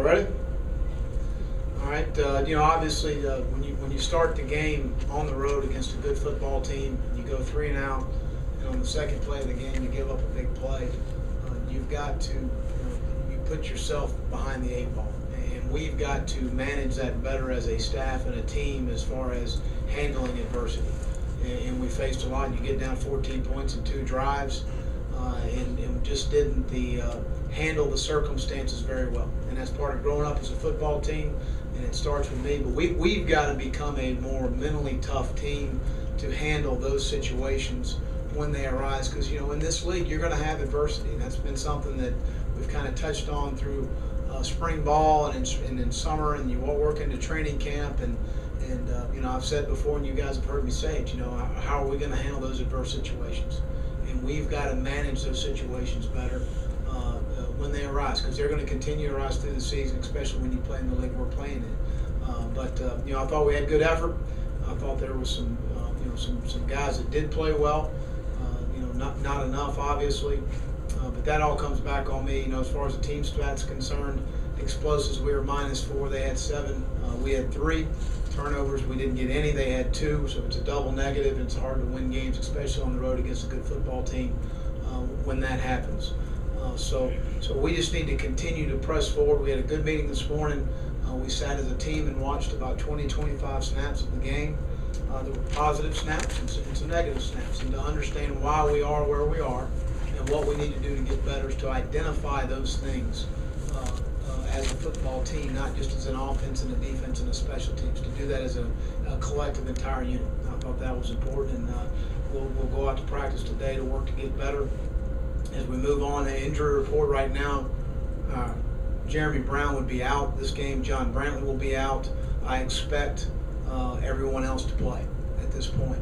Y'all ready? All right. Obviously, when you start the game on the road against a good football team, you go 3 and out, and on the second play of the game, you give up a big play. You've got to, you put yourself behind the 8 ball, and we've got to manage that better as a staff and a team as far as handling adversity. And we faced a lot. You get down 14 points in 2 drives, and just didn't handle the circumstances very well. And that's part of growing up as a football team, and it starts with me. But we've got to become a more mentally tough team to handle those situations when they arise. Because, in this league, you're going to have adversity. And that's been something that we've kind of touched on through spring ball and in summer, and you work into training camp. And I've said before, and you guys have heard me say it, how are we going to handle those adverse situations? And we've got to manage those situations better when they arise, because they're going to continue to arise through the season, especially when you play in the league we're playing in. I thought we had good effort. I thought there was some guys that did play well. Not enough, obviously, but that all comes back on me. As far as the team stats concerned, explosives, we were -4. They had 7. We had 3. Turnovers, we didn't get any. They had 2, so it's a double negative. And it's hard to win games, especially on the road against a good football team, when that happens. So we just need to continue to press forward. We had a good meeting this morning. We sat as a team and watched about 20-25 snaps of the game. There were positive snaps and some negative snaps, and to understand why we are where we are and what we need to do to get better is to identify those things as a football team, not just as an offense and a defense and a special teams, to do that as a collective entire unit. I thought that was important, and we'll go out to practice today to work to get better. As we move on, the injury report right now, Jeremy Brown would be out this game. John Brantley will be out. I expect everyone else to play at this point.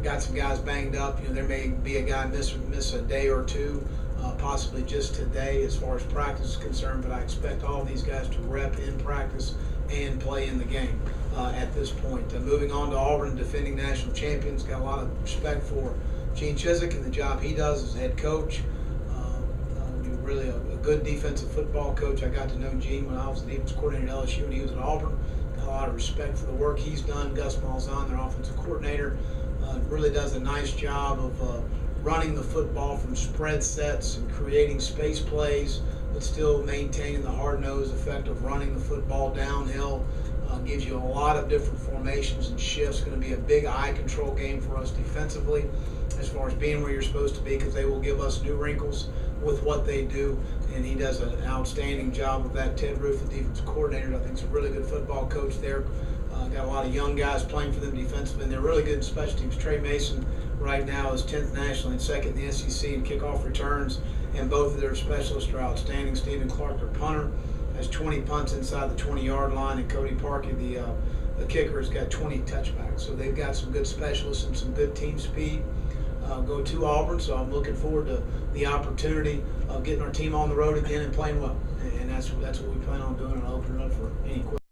Got some guys banged up. There may be a guy miss a day or 2, possibly just today as far as practice is concerned, but I expect all these guys to rep in practice and play in the game at this point. Moving on to Auburn, defending national champions. Got a lot of respect for Gene Chizik and the job he does as head coach. Really a good defensive football coach. I got to know Gene when I was the defense coordinator at LSU and he was at Auburn. Got a lot of respect for the work he's done. Gus Malzahn, their offensive coordinator, really does a nice job of running the football from spread sets and creating space plays, but still maintaining the hard-nosed effect of running the football downhill. Gives you a lot of different formations and shifts. Going to be a big eye control game for us defensively as far as being where you're supposed to be, because they will give us new wrinkles with what they do, and he does an outstanding job of that. Ted Roof, the defensive coordinator, I think is a really good football coach there. Got a lot of young guys playing for them defensively, and they're really good in special teams. Trey Mason right now is 10th nationally and 2nd in the SEC in kickoff returns, and both of their specialists are outstanding. Stephen Clark, their punter, has 20 punts inside the 20-yard line, and Cody Parkey, the kicker, has got 20 touchbacks. So they've got some good specialists and some good team speed. Go to Auburn, so I'm looking forward to the opportunity of getting our team on the road again and playing well. And that's what we plan on doing, and I'll open it up for any questions.